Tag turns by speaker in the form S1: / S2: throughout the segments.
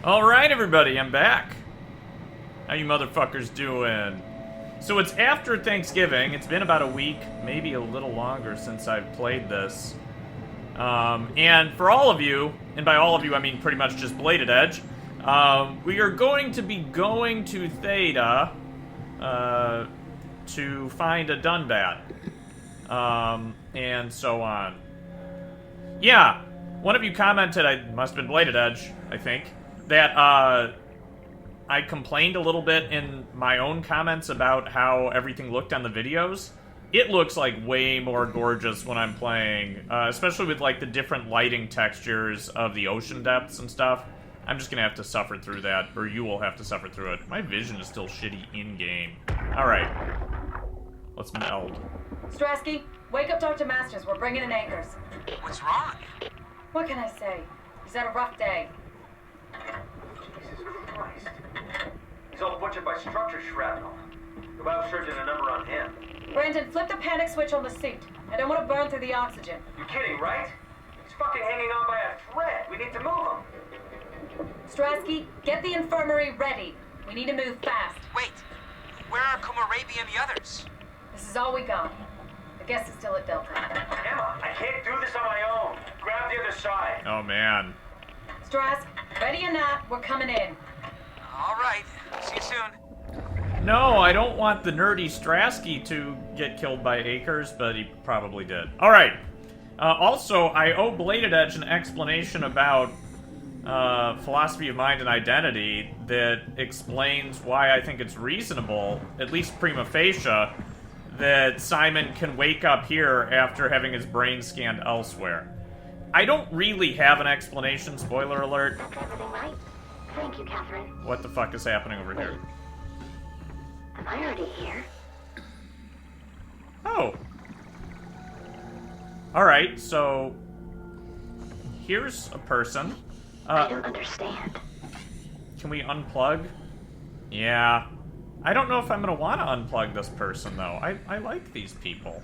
S1: Alright, everybody, I'm back. How you motherfuckers doing? So it's after Thanksgiving. It's been about a week, maybe a little longer since I've played this. And for all of you, and by all of you I mean pretty much just Bladed Edge, we are going to be going to Theta to find a Dunbat. And so on. Yeah, one of you commented, I must have been Bladed Edge, I think, that I complained a little bit in my own comments about how everything looked on the videos. It looks like way more gorgeous when I'm playing, especially with like the different lighting textures of the ocean depths and stuff. I'm just gonna have to suffer through that, or you will have to suffer through it. My vision is still shitty in-game. Alright. Let's meld.
S2: Strasky, wake up Dr. Masters. We're bringing in anchors.
S3: What's wrong?
S2: What can I say? He's had a rough day.
S4: Jesus Christ. He's all butchered by structure shrapnel. The lab surgeon a number on him.
S2: Brandon, flip the panic switch on the suit. I don't want to burn through the oxygen.
S4: You're kidding, right? He's fucking hanging on by a thread. We need to move him.
S2: Strasky, get the infirmary ready. We need to move fast.
S3: Wait, where are Kumarabi and the others?
S2: This is all we got. The guest is still at Delta.
S4: Emma, I can't do this on my own. Grab the other side.
S1: Oh man.
S2: Strask, ready or not, we're coming in.
S3: All right, see you soon.
S1: No, I don't want the nerdy Strasky to get killed by Akers, but he probably did. Alright. Also, I owe Bladed Edge an explanation about philosophy of mind and identity that explains why I think it's reasonable, at least prima facie, that Simon can wake up here after having his brain scanned elsewhere. I don't really have an explanation, spoiler alert.
S5: That's everything right. Thank you, Catherine.
S1: What the fuck is happening over here?
S5: Am I already here?
S1: Oh. Alright, so here's a person.
S5: I don't understand.
S1: Can we unplug? Yeah. I don't know if I'm going to want to unplug this person, though. I like these people.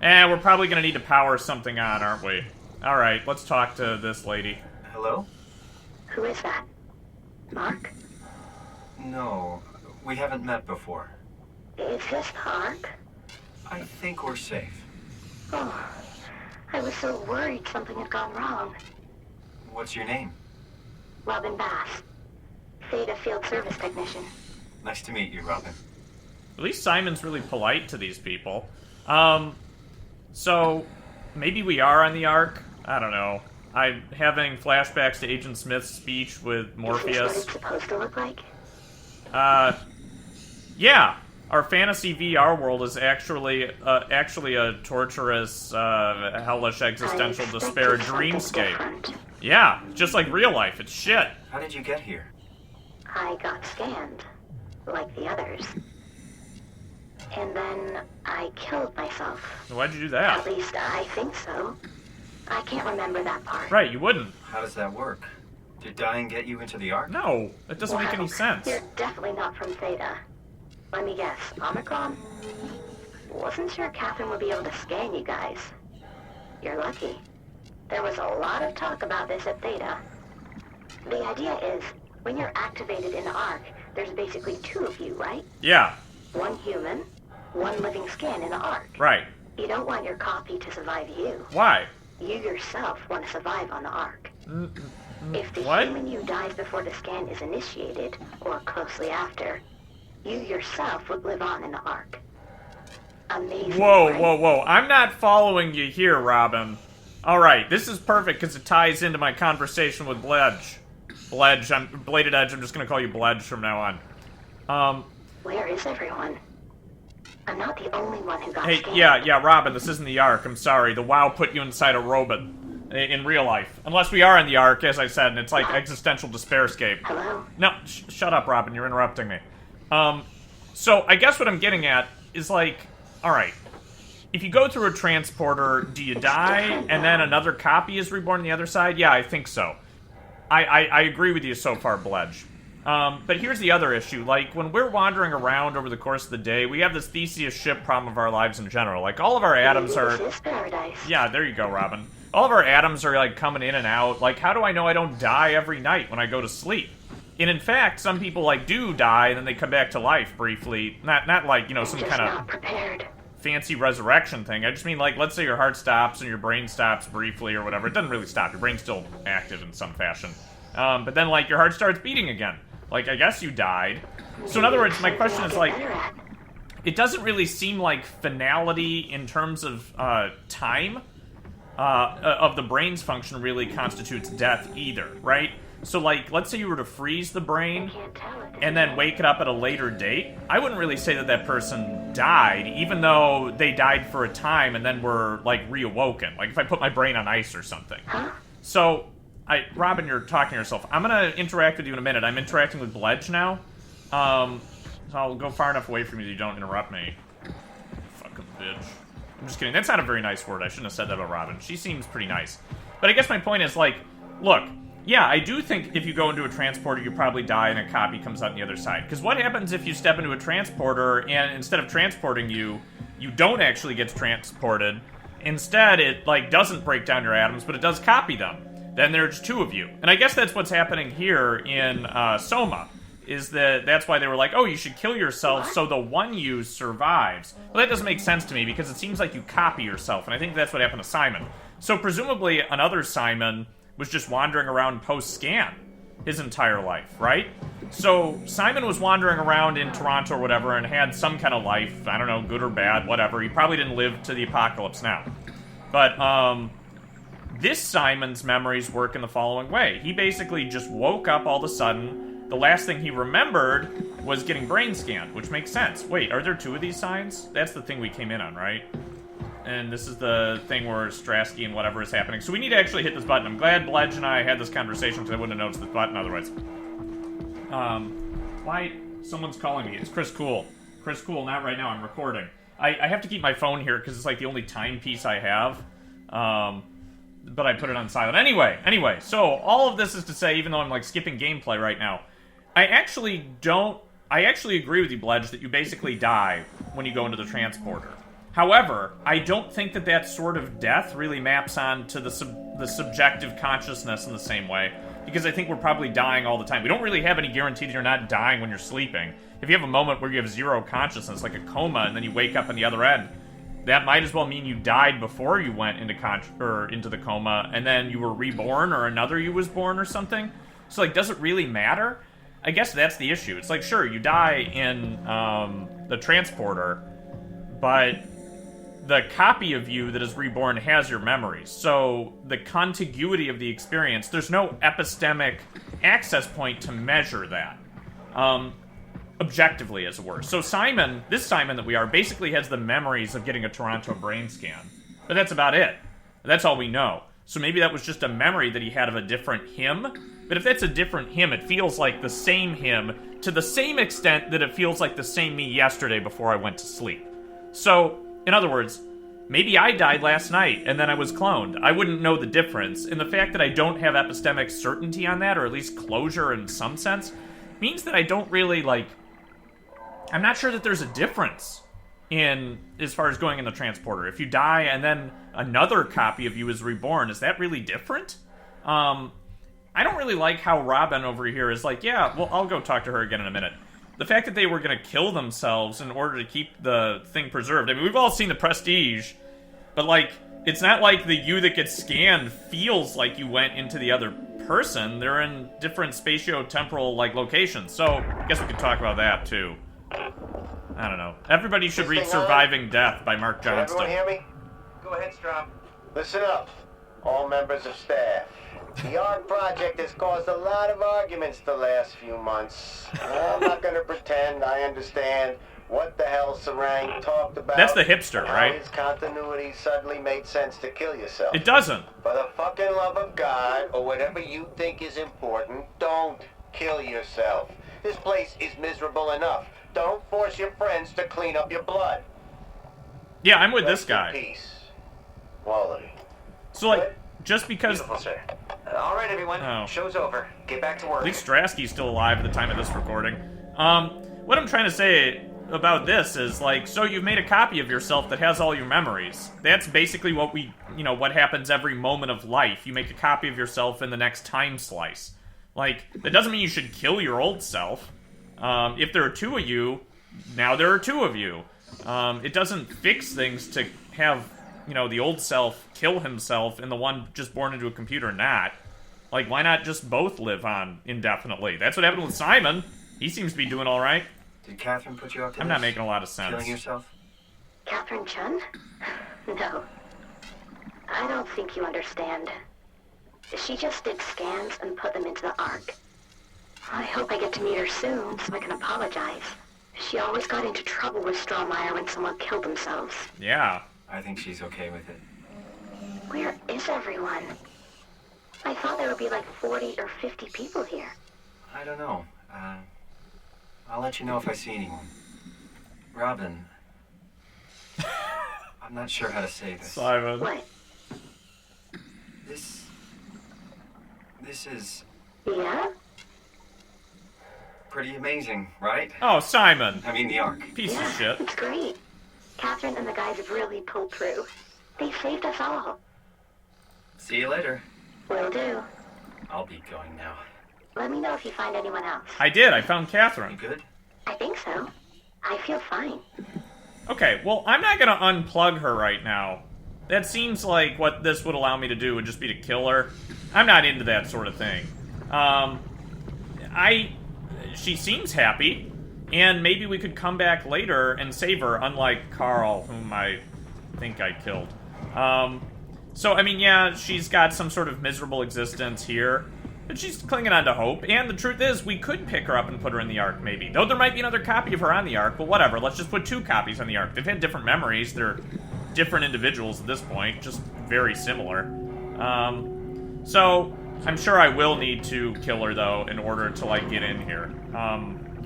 S1: We're probably going to need to power something on, aren't we? Alright, let's talk to this lady.
S4: Hello?
S5: Who is that? Mark?
S6: No, we haven't met before.
S5: Is this Mark?
S6: I think we're safe.
S5: Oh, I was so worried something had gone wrong.
S6: What's your name?
S5: Robin Bass. Theta Field Service Technician.
S6: Nice to meet you, Robin.
S1: At least Simon's really polite to these people. So, maybe we are on the Ark? I don't know. I'm having flashbacks to Agent Smith's speech with Morpheus.
S5: Is this what it's supposed to look like?
S1: Yeah. Our fantasy VR world is actually a torturous, hellish existential despair dreamscape. Yeah, just like real life. It's shit.
S6: How did you get here?
S5: I got scanned, like the others. And then I killed myself.
S1: Why'd you do that?
S5: At least I think so. I can't remember that part.
S1: Right, you wouldn't.
S6: How does that work? Did dying get you into the Ark?
S1: No, that doesn't make any sense.
S5: You're definitely not from Theta. Let me guess, Omicron? Wasn't sure Catherine would be able to scan you guys. You're lucky. There was a lot of talk about this at Theta. The idea is, when you're activated in the Ark, there's basically two of you, right?
S1: Yeah.
S5: One human, one living skin in the Ark.
S1: Right.
S5: You don't want your copy to survive you.
S1: Why?
S5: You yourself want to survive on the Ark. If the
S1: What?
S5: human you dies before the scan is initiated, or closely after, you yourself would live on in the Ark. Amazing.
S1: Whoa,
S5: right?
S1: whoa, whoa. I'm not following you here, Robin. Alright, this is perfect because it ties into my conversation with Bledge. Bladed Edge, I'm just gonna call you Bledge from now on.
S5: Where is everyone? I'm not the only one who got
S1: Hey,
S5: scanned.
S1: yeah, Robin, this isn't the Ark. I'm sorry. The WoW put you inside a robot. In real life. Unless we are in the Ark, as I said, and it's like existential despairscape.
S5: Hello?
S1: No, shut up, Robin. You're interrupting me. So I guess what I'm getting at is like, alright, if you go through a transporter, do you die, and then another copy is reborn on the other side? Yeah, I think so. I agree with you so far, Bledge. But here's the other issue. Like, when we're wandering around over the course of the day, we have this Theseus ship problem of our lives in general. Like, all of our atoms are...
S5: This is paradise.
S1: Yeah, there you go, Robin. All of our atoms are, like, coming in and out. Like, how do I know I don't die every night when I go to sleep? And in fact, some people, like, do die, and then they come back to life briefly. Not like, you know, some kind of
S5: prepared.
S1: fancy resurrection thing. I just mean, like, let's say your heart stops and your brain stops briefly or whatever. It doesn't really stop. Your brain's still active in some fashion. But then, like, your heart starts beating again. Like, I guess you died. So in other words, my question is, like, it doesn't really seem like finality in terms of time of the brain's function really constitutes death either, right? So, like, let's say you were to freeze the brain and then wake it up at a later date. I wouldn't really say that that person died, even though they died for a time and then were, like, reawoken. Like, if I put my brain on ice or something. So, Robin, you're talking to yourself. I'm gonna interact with you in a minute. I'm interacting with Bledge now. So I'll go far enough away from you that you don't interrupt me. Fucking bitch. I'm just kidding. That's not a very nice word. I shouldn't have said that about Robin. She seems pretty nice. But I guess my point is, like, look, yeah, I do think if you go into a transporter, you probably die and a copy comes out on the other side. Because what happens if you step into a transporter and instead of transporting you, you don't actually get transported? Instead, it, like, doesn't break down your atoms, but it does copy them. Then there's two of you. And I guess that's what's happening here in Soma. Is that's why they were like, oh, you should kill yourself so the one you survives. Well, that doesn't make sense to me because it seems like you copy yourself, and I think that's what happened to Simon. So presumably another Simon was just wandering around post-scan his entire life, right? So Simon was wandering around in Toronto or whatever and had some kind of life, I don't know, good or bad, whatever. He probably didn't live to the apocalypse now. But, this Simon's memories work in the following way. He basically just woke up all of a sudden. The last thing he remembered was getting brain scanned, which makes sense. Wait, are there two of these signs? That's the thing we came in on, right? And this is the thing where Strasky and whatever is happening. So we need to actually hit this button. I'm glad Bledge and I had this conversation because I wouldn't have noticed this button otherwise. Why? Someone's calling me. It's Chris Cool. Chris Cool, not right now. I'm recording. I have to keep my phone here because it's like the only timepiece I have. But I put it on silent. Anyway, so all of this is to say, even though I'm, like, skipping gameplay right now, I actually agree with you, Bledge, that you basically die when you go into the transporter. However, I don't think that sort of death really maps on to the subjective consciousness in the same way, because I think we're probably dying all the time. We don't really have any guarantee that you're not dying when you're sleeping. If you have a moment where you have zero consciousness, like a coma, and then you wake up on the other end, that might as well mean you died before you went into the coma, and then you were reborn, or another you was born, or something. So, like, does it really matter? I guess that's the issue. It's like, sure, you die in the transporter, but the copy of you that is reborn has your memories. So the contiguity of the experience, there's no epistemic access point to measure that. Objectively, as it were. So Simon, this Simon that we are, basically has the memories of getting a Toronto brain scan. But that's about it. That's all we know. So maybe that was just a memory that he had of a different him. But if that's a different him, it feels like the same him to the same extent that it feels like the same me yesterday before I went to sleep. So, in other words, maybe I died last night and then I was cloned. I wouldn't know the difference. And the fact that I don't have epistemic certainty on that, or at least closure in some sense, means that I don't really, like... I'm not sure that there's a difference in as far as going in the transporter. If you die and then another copy of you is reborn, is that really different? I don't really like how Robin over here is like, yeah, well, I'll go talk to her again in a minute. The fact that they were going to kill themselves in order to keep the thing preserved. I mean, we've all seen The Prestige, but, like, it's not like the you that gets scanned feels like you went into the other person. They're in different spatio-temporal, like, locations. So, I guess we could talk about that, too. I don't know. Everybody should read Surviving Death by Mark Johnston.
S7: Can everyone hear me?
S3: Go ahead, Strom.
S7: Listen up, all members of staff. The ARC project has caused a lot of arguments the last few months. I'm not going to pretend I understand what the hell Sarang talked about.
S1: That's the hipster, right?
S7: His continuity suddenly made sense to kill yourself.
S1: It doesn't.
S7: For the fucking love of God, or whatever you think is important, don't kill yourself. This place is miserable enough. Don't force your friends to clean up your blood.
S1: Yeah, I'm with
S7: Rest
S1: this guy.
S7: in peace. Wally.
S1: So, like, just because...
S3: Beautiful, sir. All right, everyone.
S1: Oh.
S3: Show's over. Get back to work.
S1: At least Strasky's still alive at the time of this recording. What I'm trying to say about this is, like, so you've made a copy of yourself that has all your memories. That's basically what happens every moment of life. You make a copy of yourself in the next time slice. Like, that doesn't mean you should kill your old self. If there are two of you, now there are two of you. It doesn't fix things to have, you know, the old self kill himself and the one just born into a computer not. Like, why not just both live on indefinitely? That's what happened with Simon. He seems to be doing alright.
S6: Did Catherine put you up to
S1: I'm
S6: this?
S1: not making a lot of sense.
S6: Killing yourself?
S5: Catherine Chun? No. I don't think you understand. She just did scans and put them into the Ark. I hope I get to meet her soon so I can apologize. She always got into trouble with Strohmeyer when someone killed themselves.
S1: Yeah.
S6: I think she's okay with it.
S5: Where is everyone? I thought there would be like 40 or 50 people here.
S6: I don't know. I'll let you know if I see anyone. Robin. I'm not sure how to say this.
S1: Simon.
S5: What?
S6: This is
S5: Yeah?
S6: pretty amazing, right?
S1: Oh, Simon.
S6: I mean, the Ark.
S1: Piece
S5: Yeah,
S1: of shit.
S5: it's great. Catherine and the guys have really pulled through. They saved us all.
S6: See you later.
S5: Will do.
S6: I'll be going now.
S5: Let me know if you find anyone else.
S1: I did. I found
S6: You
S1: Catherine.
S6: good?
S5: I think so. I feel fine.
S1: Okay, well, I'm not gonna unplug her right now. That seems like what this would allow me to do would just be to kill her. I'm not into that sort of thing. She seems happy, and maybe we could come back later and save her, unlike Carl, whom I think I killed. So, I mean, yeah, she's got some sort of miserable existence here, but she's clinging on to hope, and the truth is, we could pick her up and put her in the Ark, maybe. Though there might be another copy of her on the Ark, but whatever, let's just put 2 copies on the Ark. They've had different memories, they're different individuals at this point, just very similar. So, I'm sure I will need to kill her, though, in order to, like, get in here.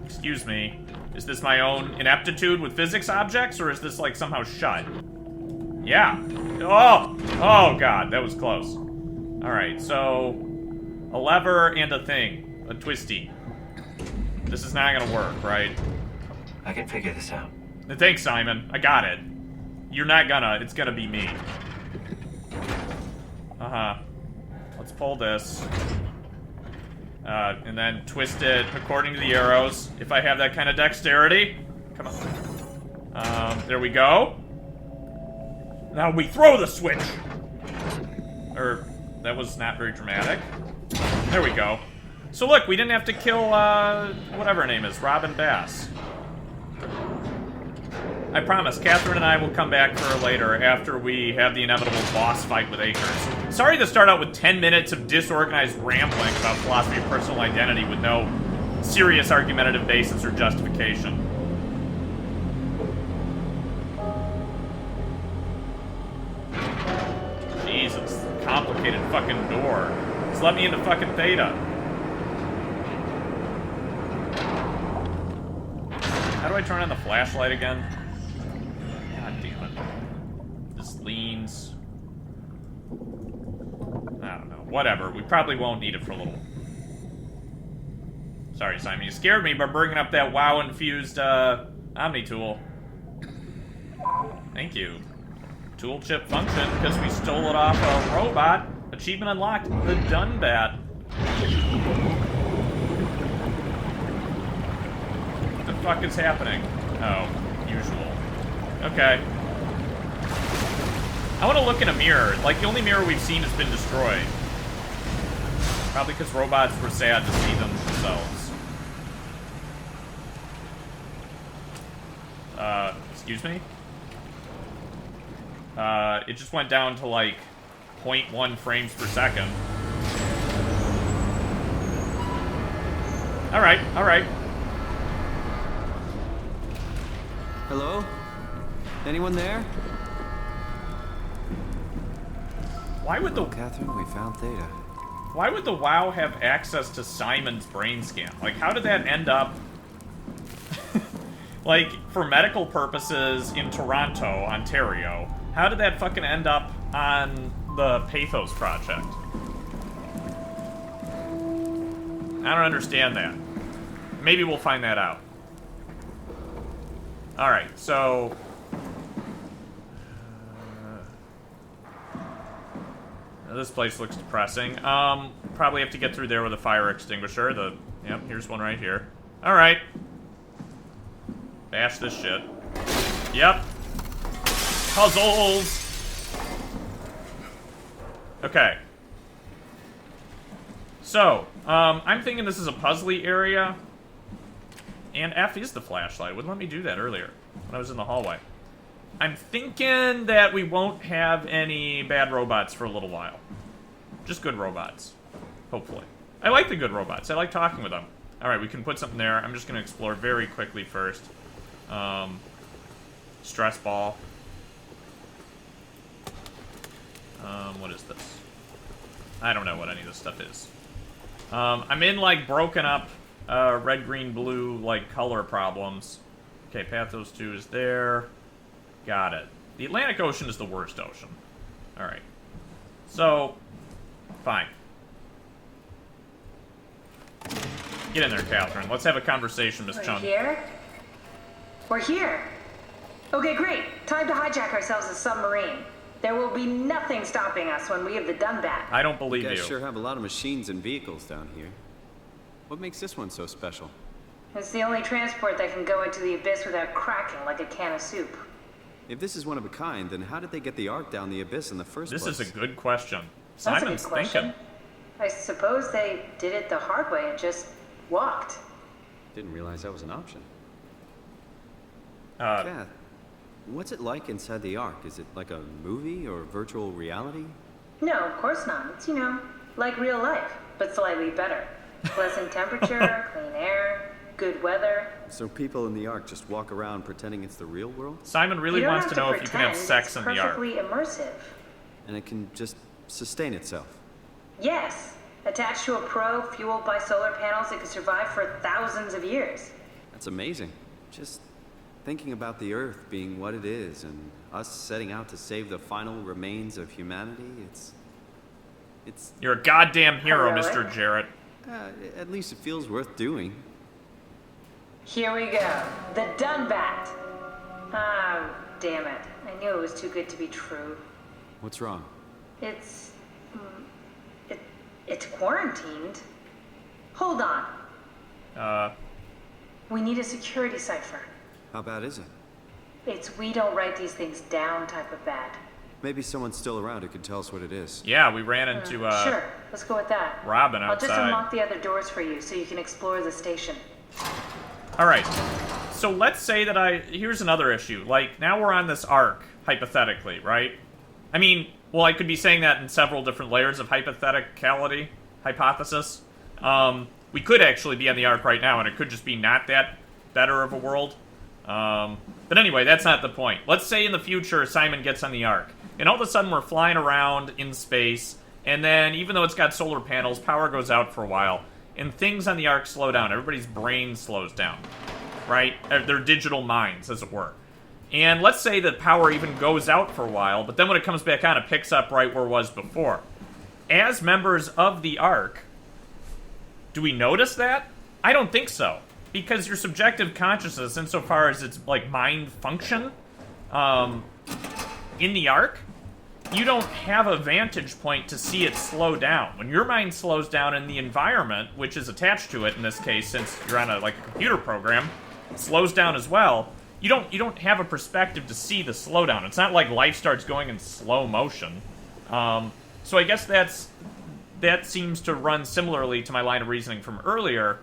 S1: Excuse me. Is this my own ineptitude with physics objects, or is this, like, somehow shut? Yeah. Oh! Oh, God, that was close. Alright, so... a lever and a thing. A twisty. This is not gonna work, right?
S6: I can figure this out.
S1: Thanks, Simon. I got it. You're not gonna. It's gonna be me. Uh-huh. Let's pull this. And then twist it according to the arrows, if I have that kind of dexterity. Come on. There we go. Now we throw the switch! That was not very dramatic. There we go. So look, we didn't have to kill, whatever her name is, Robin Bass. I promise, Catherine and I will come back for her later after we have the inevitable boss fight with Akers. Sorry to start out with 10 minutes of disorganized rambling about philosophy of personal identity with no serious argumentative basis or justification. Jesus, complicated fucking door. Just let me into fucking Theta. How do I turn on the flashlight again? God damn it. This leans. I don't know. Whatever. We probably won't need it for a little. Sorry, Simon. You scared me by bringing up that WoW-infused, Omni tool. Thank you. Tool chip function, because we stole it off a robot. Achievement unlocked. The Dunbat. What the fuck is happening? Oh, usual. Okay. I want to look in a mirror. Like, the only mirror we've seen has been destroyed. Probably because robots were sad to see them themselves. Excuse me? It just went down to, like, 0.1 frames per second. Alright, alright.
S8: Hello? Anyone there?
S1: Why would the...
S8: Catherine, we found Theta.
S1: Why would the WoW have access to Simon's brain scan? Like, how did that end up... like, for medical purposes in Toronto, Ontario, how did that fucking end up on the Pathos project? I don't understand that. Maybe we'll find that out. Alright, so... this place looks depressing. probably have to get through there with a fire extinguisher. Yep, here's one right here. Alright. Bash this shit. Yep. Puzzles! Okay. So, I'm thinking this is a puzzly area. And F is the flashlight. It wouldn't let me do that earlier when I was in the hallway. I'm thinking that we won't have any bad robots for a little while. Just good robots. Hopefully. I like the good robots. I like talking with them. Alright, we can put something there. I'm just going to explore very quickly first. Stress ball. What is this? I don't know what any of this stuff is. I'm in, like, broken up red, green, blue, like, color problems. Okay, Pathos 2 is there. Got it. The Atlantic Ocean is the worst ocean. Alright. So, fine. Get in there, Catherine. Let's have a conversation, Miss Chung.
S2: We're here? We're here. Okay, great. Time to hijack ourselves a submarine. There will be nothing stopping us when we have the Dunbat.
S1: I don't believe
S8: You
S1: you.
S8: guys sure have a lot of machines and vehicles down here. What makes this one so special?
S2: It's the only transport that can go into the abyss without cracking like a can of soup.
S8: If this is one of a kind, then how did they get the Ark down the abyss in the first place?
S1: This is a good question.
S2: That's
S1: Simon's
S2: a good question.
S1: thinking.
S2: I suppose they did it the hard way and just walked.
S8: Didn't realize that was an option.
S1: Uh,
S8: Kath, what's it like inside the Ark? Is it like a movie or virtual reality?
S2: No, of course not. It's, like real life, but slightly better. Pleasant temperature, clean air, good weather.
S8: So people in the Ark just walk around pretending it's the real world?
S1: Simon really
S2: You don't
S1: wants
S2: have
S1: to know if you can have
S2: pretend.
S1: sex
S2: It's
S1: in the Ark.
S2: perfectly immersive.
S8: And it can just sustain itself.
S2: Yes. Attached to a probe fueled by solar panels, it could survive for thousands of years.
S8: That's amazing. Just thinking about the Earth being what it is and us setting out to save the final remains of humanity, it's
S1: You're a goddamn hero,
S2: Heroic.
S1: Mr. Jarrett.
S8: at least it feels worth doing.
S2: Here we go. The Dunbat. Oh, damn it. I knew it was too good to be true.
S8: What's wrong?
S2: It's... It's quarantined. Hold on. We need a security cipher.
S8: How bad is it?
S2: It's we don't write these things down type of bad.
S8: Maybe someone's still around who can tell us what it is.
S1: Yeah, we ran into,
S2: Sure, let's go with that.
S1: Robin
S2: I'll just
S1: outside.
S2: unlock the other doors for you so you can explore the station.
S1: Alright. So let's say that here's another issue. Like, now we're on this arc, hypothetically, right? I mean, well, I could be saying that in several different layers of hypotheticality, hypothesis. We could actually be on the arc right now, and it could just be not that better of a world. But anyway, that's not the point. Let's say in the future, Simon gets on the arc, and all of a sudden we're flying around in space, and then, even though it's got solar panels, power goes out for a while, and things on the arc slow down. Everybody's brain slows down, right? Their digital minds, as it were. And let's say that power even goes out for a while, but then when it comes back on, it picks up right where it was before. As members of the Ark, do we notice that? I don't think so. Because your subjective consciousness, insofar as its, like, mind function, in the Ark, you don't have a vantage point to see it slow down. When your mind slows down in the environment, which is attached to it in this case, since you're on a computer program, slows down as well, you don't have a perspective to see the slowdown. It's not like life starts going in slow motion. So I guess that seems to run similarly to my line of reasoning from earlier.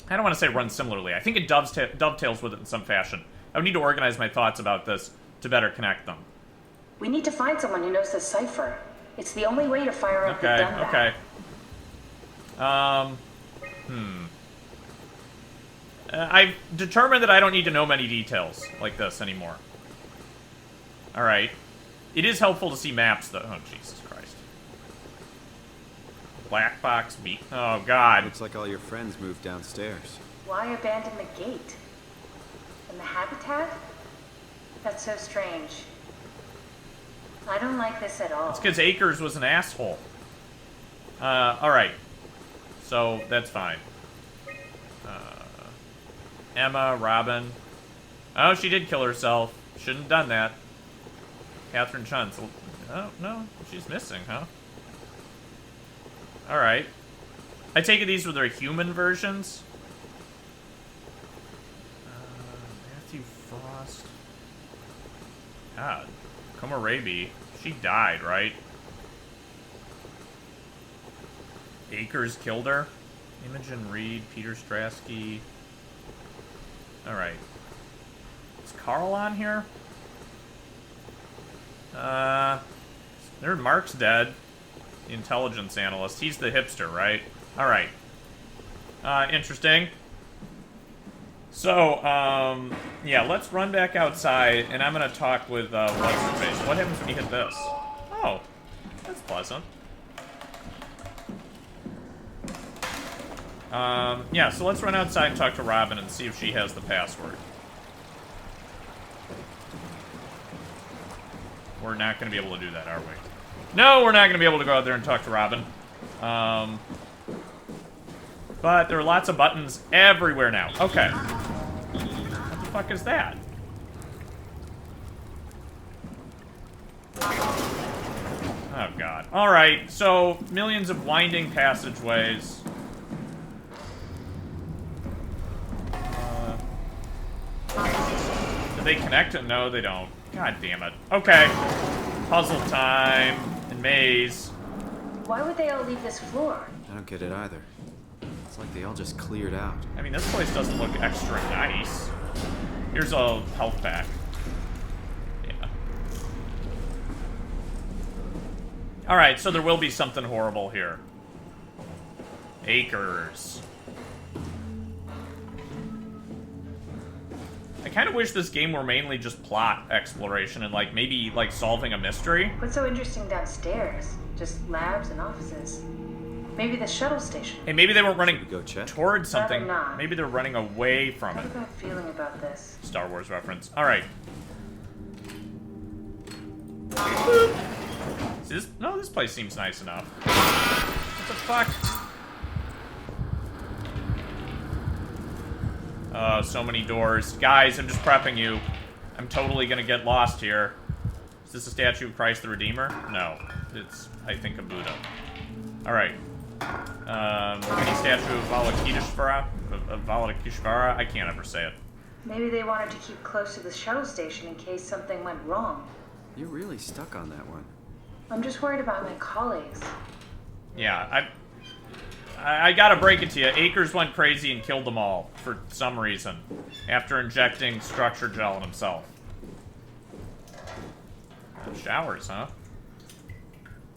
S1: I don't want to say run similarly. I think it dovetails with it in some fashion. I would need to organize my thoughts about this to better connect them.
S2: We need to find someone who knows the cipher. It's the only way to fire up the Dunbat.
S1: I've determined that I don't need to know many details like this anymore. Alright. It is helpful to see maps, though. Oh, Jesus Christ. Black box meat. Oh, God.
S8: Looks like all your friends moved downstairs.
S2: Why abandon the gate? And the habitat? That's so strange. I don't like this at all.
S1: It's because Akers was an asshole. Alright. So, that's fine. Emma, Robin. Oh, she did kill herself. Shouldn't have done that. Catherine Chun. Oh, no. She's missing, huh? Alright. I take it these were their human versions? Matthew Frost. God. Komorebi. She died, right? Akers killed her. Imogen Reed, Peter Strasky. Alright. Is Carl on here? Mark's dead. The intelligence analyst. He's the hipster, right? Alright. Interesting. So, yeah, let's run back outside, and I'm gonna talk with, what's-her-face. What happens when you hit this? Oh, that's pleasant. Yeah, so let's run outside and talk to Robin and see if she has the password. We're not gonna be able to do that, are we? No, we're not gonna be able to go out there and talk to Robin. But there are lots of buttons everywhere now. Okay. What the fuck is that? Oh, God. Alright, so millions of winding passageways. Do they connect? No, they don't. God damn it. Okay. Puzzle time. And maze.
S2: Why would they all leave this floor?
S8: I don't get it either. It's like they all just cleared out.
S1: I mean, this place doesn't look extra nice. Here's a health pack. Yeah. Alright, so there will be something horrible here. Acres. I kind of wish this game were mainly just plot exploration and, like, maybe, like, solving a mystery.
S2: What's so interesting downstairs? Just labs and offices. Maybe the shuttle station.
S1: Hey, maybe they weren't running
S8: go check?
S1: towards something.
S2: Rather not.
S1: Maybe they're running away from
S2: What
S1: it.
S2: about feeling about this?
S1: Star Wars reference. Alright. No, this place seems nice enough. What the fuck? Oh, so many doors. Guys, I'm just prepping you. I'm totally gonna get lost here. Is this a statue of Christ the Redeemer? No. It's, I think, a Buddha. Alright. Any statue of Avalokiteshvara? Of Avalokiteshvara? I can't ever say it.
S2: Maybe they wanted to keep close to the shuttle station in case something went wrong.
S8: You're really stuck on that one.
S2: I'm just worried about my colleagues.
S1: Yeah, I gotta break it to you. Akers went crazy and killed them all, for some reason, after injecting structure gel in himself. Showers, huh?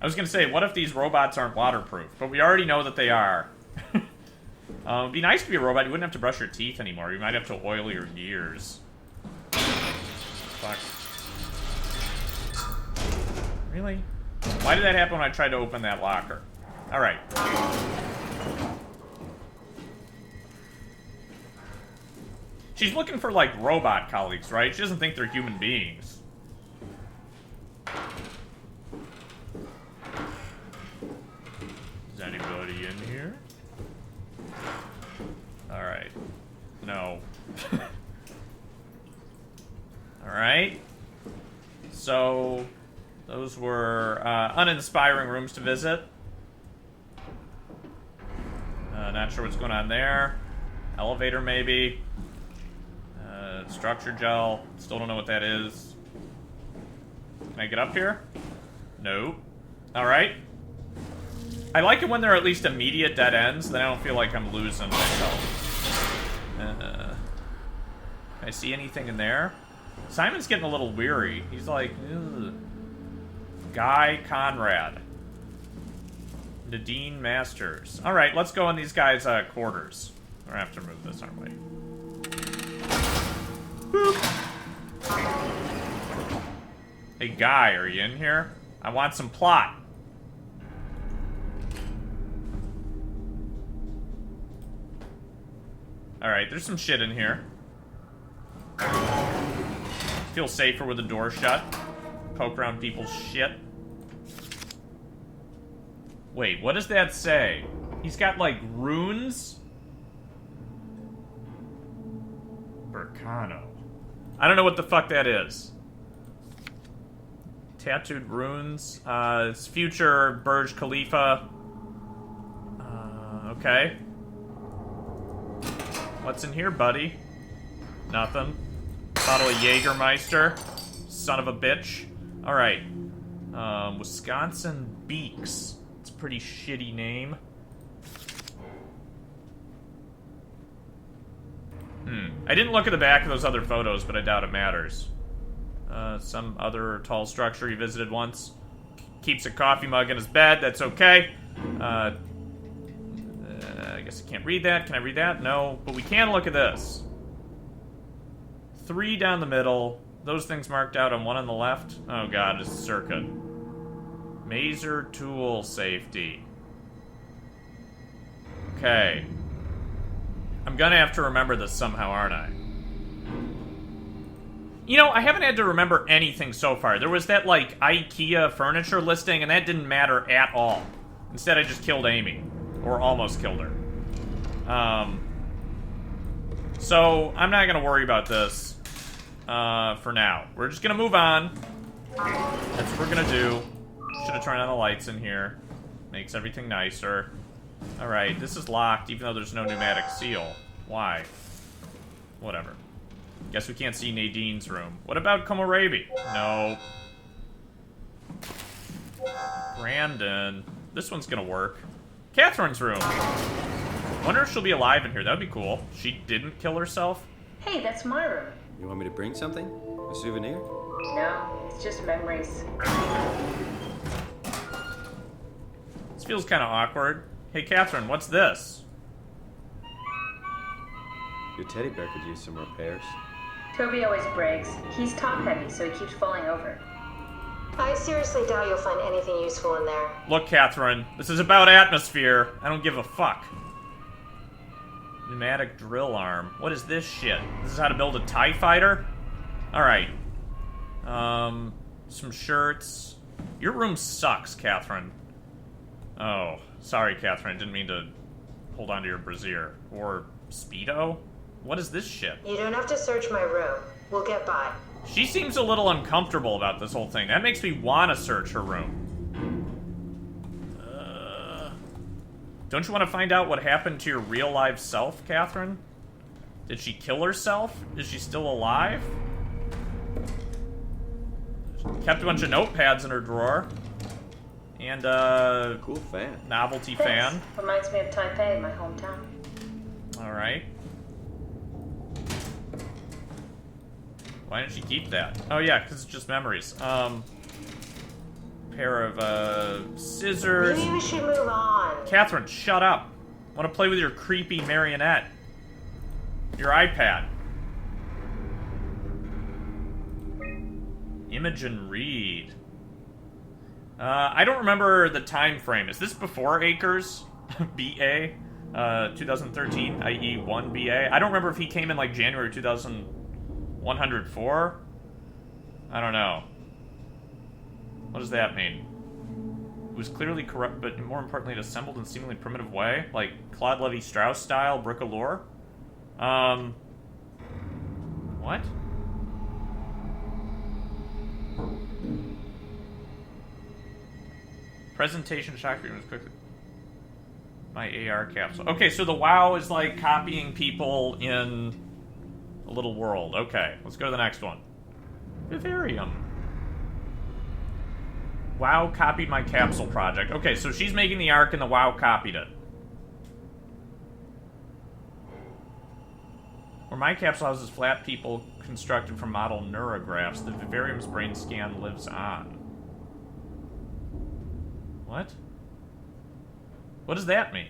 S1: I was gonna say, what if these robots aren't waterproof? But we already know that they are. It'd be nice to be a robot. You wouldn't have to brush your teeth anymore. You might have to oil your gears. Fuck. Really? Why did that happen when I tried to open that locker? Alright. She's looking for, like, robot colleagues, right? She doesn't think they're human beings. Is anybody in here? Alright. No. Alright. So, those were uninspiring rooms to visit. Not sure what's going on there. Elevator, maybe. Structure gel. Still don't know what that is. Can I get up here? No. Alright. I like it when there are at least immediate dead ends, then I don't feel like I'm losing myself. Can I see anything in there? Simon's getting a little weary. He's like, ugh. Guy Conrad. Nadine Masters. Alright, let's go in these guys' quarters. We're gonna have to remove this, aren't we? Boop. Hey, Guy, are you in here? I want some plot. Alright, there's some shit in here. Feel safer with the door shut. Poke around people's shit. Wait, what does that say? He's got, like, runes? Burkano. I don't know what the fuck that is. Tattooed runes. It's future Burj Khalifa. Okay. What's in here, buddy? Nothing. Bottle of Jägermeister. Son of a bitch. Alright. Wisconsin Beaks. It's a pretty shitty name. I didn't look at the back of those other photos, but I doubt it matters. Some other tall structure he visited once. Keeps a coffee mug in his bed. That's okay. I guess I can't read that. Can I read that? No. But we can look at this. 3 down the middle. Those things marked out and 1 on the left. Oh god, it's a circuit. Maser tool safety. Okay. I'm gonna have to remember this somehow, aren't I? You know, I haven't had to remember anything so far. There was that, like, IKEA furniture listing, and that didn't matter at all. Instead, I just killed Amy. Or almost killed her. So, I'm not gonna worry about this. For now. We're just gonna move on. That's what we're gonna do. Should have turned on the lights in here. Makes everything nicer. Alright, this is locked, even though there's no pneumatic seal. Why? Whatever. Guess we can't see Nadine's room. What about Komorebi? No. Brandon. This one's gonna work. Catherine's room. Wonder if she'll be alive in here. That'd be cool. She didn't kill herself.
S2: Hey, that's my room.
S8: You want me to bring something? A souvenir?
S2: No, it's just memories.
S1: This feels kind of awkward. Hey, Catherine, what's this?
S8: Your teddy bear could use some repairs.
S2: Toby always breaks. He's top-heavy, so he keeps falling over. I seriously doubt you'll find anything useful in there.
S1: Look, Catherine, this is about atmosphere. I don't give a fuck. Pneumatic drill arm. What is this shit? This is how to build a TIE fighter? Alright. Some shirts. Your room sucks, Catherine. Oh, sorry, Catherine. I didn't mean to hold on to your brassiere. Or Speedo? What is this shit?
S2: You don't have to search my room. We'll get by.
S1: She seems a little uncomfortable about this whole thing. That makes me want to search her room. Don't you want to find out what happened to your real-life self, Catherine? Did she kill herself? Is she still alive? Kept a bunch of notepads in her drawer. And,
S8: cool fan.
S1: Novelty
S2: Thanks.
S1: fan.
S2: Reminds me of Taipei, my hometown.
S1: Alright. Why didn't she keep that? Oh yeah, because it's just memories. Pair of, scissors.
S2: Maybe we should move on.
S1: Catherine, shut up. I want to play with your creepy marionette. Your iPad. Imogen Reed. I don't remember the time frame. Is this before Acres? BA? 2013, i.e. 1 BA? I don't remember if he came in like January 2104. I don't know. What does that mean? It was clearly corrupt, but more importantly, it assembled in a seemingly primitive way, like Claude Levi-Strauss style bricoleur. What? Presentation shock was quickly. My AR capsule. Okay, so the WoW is like copying people in a little world. Okay, let's go to the next one. Vivarium. WoW copied my capsule project. Okay, so she's making the Ark and the WoW copied it. Where my capsule houses flat people constructed from model neurographs, the Vivarium's brain scan lives on. What? What does that mean?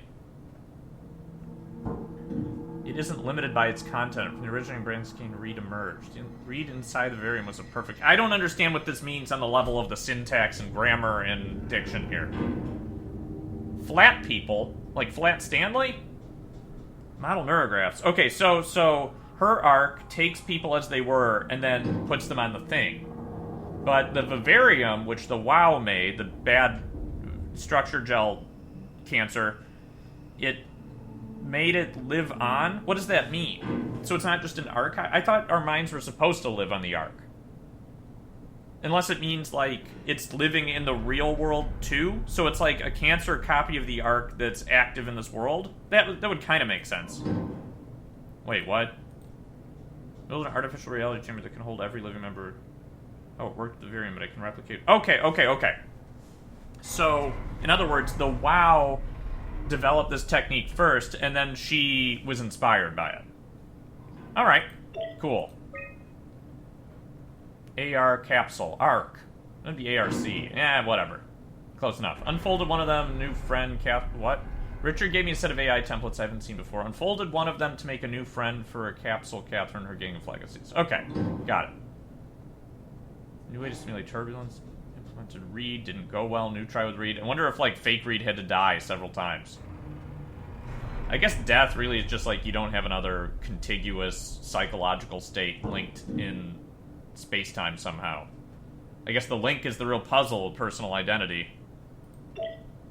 S1: It isn't limited by its content. From the original brain scan, read emerged. Read inside the Vivarium was a perfect... I don't understand what this means on the level of the syntax and grammar and diction here. Flat people? Like Flat Stanley? Model neurographs. Okay, so her arc takes people as they were and then puts them on the thing. But the Vivarium, which the WoW made, the bad structure gel cancer, it made it live on? What does that mean? So it's not just an archive? I thought our minds were supposed to live on the Ark. Unless it means, like, it's living in the real world, too. So it's like a cancer copy of the Ark that's active in this world. That would kind of make sense. Wait, what? Build an artificial reality chamber that can hold every living member. Oh, it worked at the very end, but I can replicate. Okay. So, in other words, the WoW developed this technique first, and then she was inspired by it. Alright, cool. AR capsule. ARC. That'd be ARC. Whatever. Close enough. Unfolded one of them, new friend, what? Richard gave me a set of AI templates I haven't seen before. Unfolded one of them to make a new friend for a capsule Catherine, her gang of legacies. Okay, got it. New way to simulate turbulence. Implemented Reed, didn't go well. New try with Reed. I wonder if, like, fake Reed had to die several times. I guess death really is just like you don't have another contiguous psychological state linked in space-time somehow. I guess the link is the real puzzle of personal identity.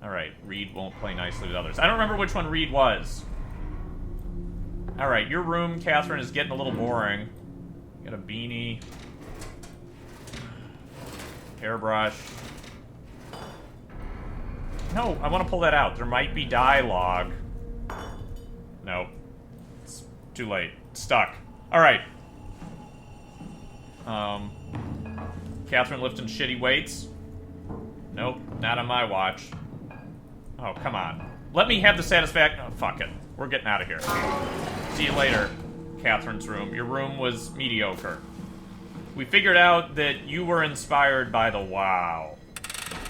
S1: Alright, Reed won't play nicely with others. I don't remember which one Reed was. Alright, your room, Catherine, is getting a little boring. Got a beanie. Hairbrush. No, I want to pull that out. There might be dialogue. Nope. It's too late. Stuck. Alright. Catherine lifting shitty weights. Nope, not on my watch. Oh, come on. Let me have the satisfaction. Oh, fuck it. We're getting out of here. See you later, Catherine's room. Your room was mediocre. We figured out that you were inspired by the WoW.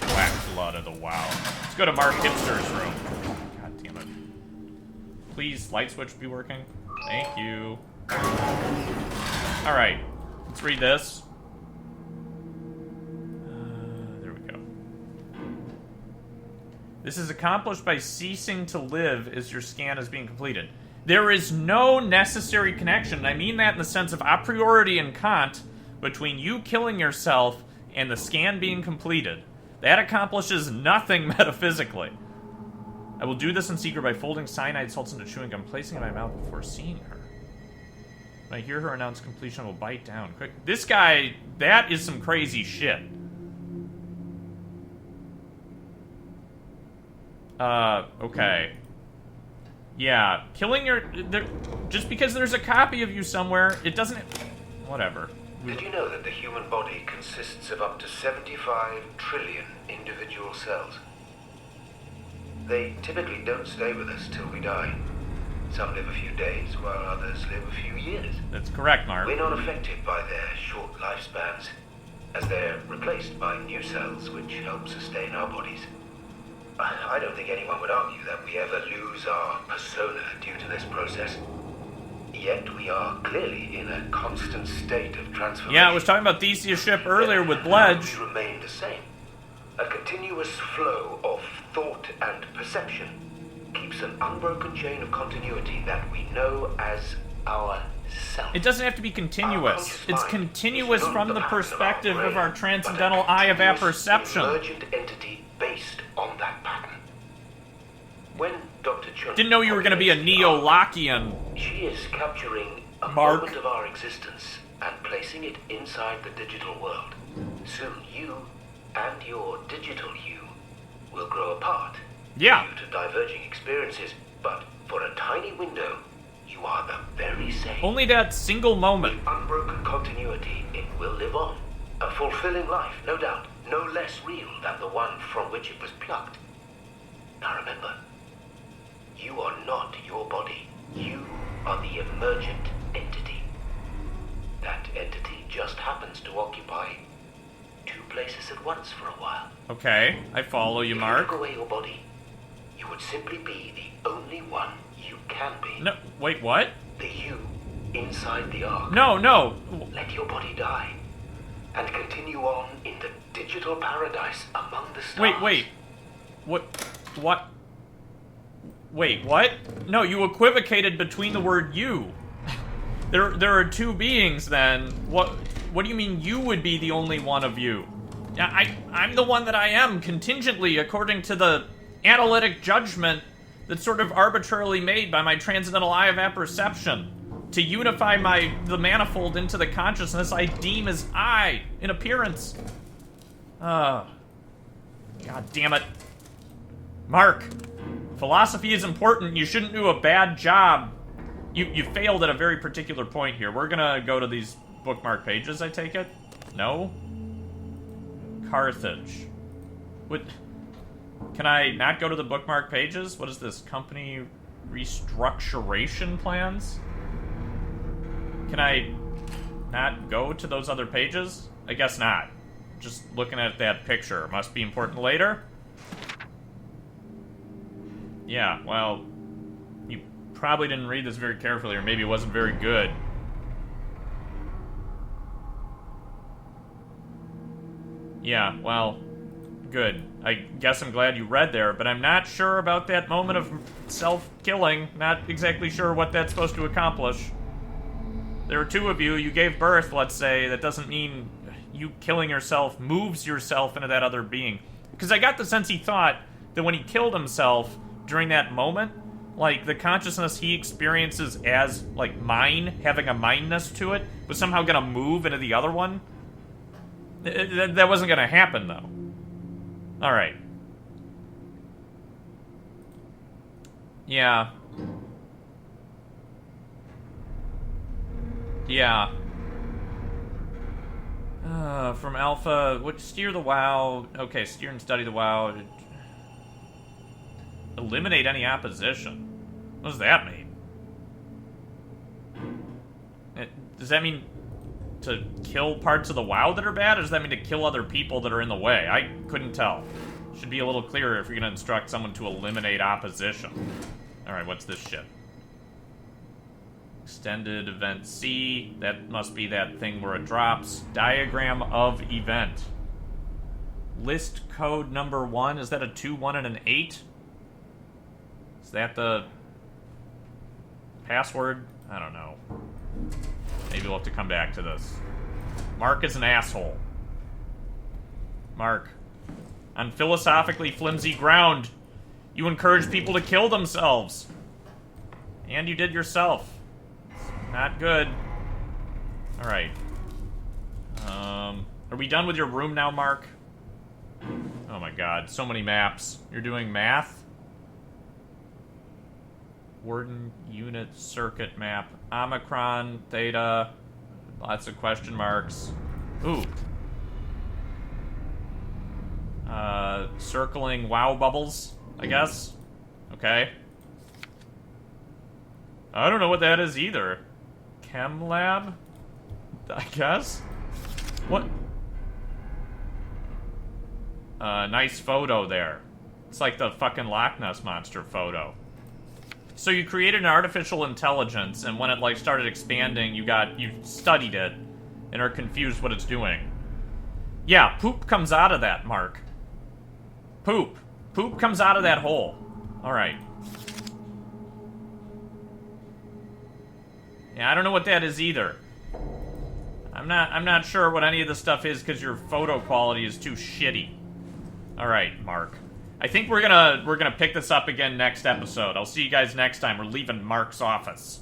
S1: Black blood of the WoW. Let's go to Mark Hipster's room. God damn it. Please, light switch be working? Thank you. Alright. Let's read this. There we go. This is accomplished by ceasing to live as your scan is being completed. There is no necessary connection, and I mean that in the sense of a priori and Kant, between you killing yourself and the scan being completed. That accomplishes nothing metaphysically. I will do this in secret by folding cyanide salts into chewing gum, placing it in my mouth before seeing her. When I hear her announce completion, I will bite down quick. This guy, that is some crazy shit. Okay. Yeah, killing your... just because there's a copy of you somewhere, it doesn't... Whatever.
S9: Did you know that the human body consists of up to 75 trillion individual cells? They typically don't stay with us till we die. Some live a few days, while others live a few years.
S1: That's correct, Mark.
S9: We're not affected by their short lifespans, as they're replaced by new cells which help sustain our bodies. I don't think anyone would argue that we ever lose our persona due to this process. Yet we are clearly in a constant state of transformation.
S1: Yeah, I was talking about Theseus' ship earlier with Bledge.
S9: We remain the same. A continuous flow of thought and perception keeps an unbroken chain of continuity that we know as our self.
S1: It doesn't have to be continuous. It's continuous from the perspective of our transcendental eye of apperception.
S9: Emergent entity based on that pattern. When Dr. Chun
S1: didn't know you were going to be a Neo-Lockean.
S9: She is capturing a
S1: Mark.
S9: moment of our existence and placing it inside the digital world. Soon you and your digital you will grow apart.
S1: Yeah.
S9: Due to diverging experiences, but for a tiny window, you are the very same.
S1: Only that single moment.
S9: With unbroken continuity, it will live on. A fulfilling life, no doubt, no less real than the one from which it was plucked. Now remember, you are not your body. You are the emergent entity. That entity just happens to occupy two places at once for a while.
S1: Okay, I follow you, Mark.
S9: If you took away your body, you would simply be the only one you can be.
S1: No, wait, what?
S9: The you inside the Ark.
S1: No.
S9: Let your body die and continue on in the digital paradise among the stars.
S1: Wait. What? Wait, what? No, you equivocated between the word you. There are two beings then. What do you mean you would be the only one of you? I'm the one that I am, contingently, according to the analytic judgment that's sort of arbitrarily made by my transcendental eye of apperception. to unify the manifold into the consciousness I deem as I in appearance. God damn it. Mark, philosophy is important. You shouldn't do a bad job. You failed at a very particular point here. We're gonna go to these bookmark pages, I take it? No? Carthage. What? Can I not go to the bookmark pages? What is this? Company restructuration plans? Can I not go to those other pages? I guess not. Just looking at that picture. Must be important later? Yeah, well, you probably didn't read this very carefully, or maybe it wasn't very good. Yeah, well, good. I guess I'm glad you read there, but I'm not sure about that moment of self-killing. Not exactly sure what that's supposed to accomplish. There are two of you. You gave birth, let's say. That doesn't mean you killing yourself moves yourself into that other being. Because I got the sense he thought that when he killed himself during that moment, like, the consciousness he experiences as, like, mine, having a mineness to it, was somehow gonna move into the other one. That wasn't gonna happen, though. Alright. Yeah. Yeah. From Alpha, steer the WoW. Okay, steer and study the WoW. Eliminate any opposition. What does that mean? Does that mean to kill parts of the WoW that are bad, or does that mean to kill other people that are in the way? I couldn't tell. Should be a little clearer if you're gonna instruct someone to eliminate opposition. Alright, what's this shit? Extended event C. That must be that thing where it drops. Diagram of event. List code number 1. Is that a 2, 1, and an 8? Is that the password? I don't know. Maybe we'll have to come back to this. Mark is an asshole. Mark. On philosophically flimsy ground, you encourage people to kill themselves. And you did yourself. Not good. Alright. Are we done with your room now, Mark? Oh my god, so many maps. You're doing math? Warden unit circuit map. Omicron, theta. Lots of question marks. Ooh. Circling WoW bubbles, I guess. Okay. I don't know what that is either. Chem lab? I guess? What? Nice photo there. It's like the fucking Loch Ness Monster photo. So you created an artificial intelligence, and when it, like, started expanding, you studied it, and are confused what it's doing. Yeah, poop comes out of that, Mark. Poop. Poop comes out of that hole. Alright. Yeah, I don't know what that is either. I'm not sure what any of this stuff is because your photo quality is too shitty. Alright, Mark. I think we're gonna pick this up again next episode. I'll see you guys next time. We're leaving Mark's office.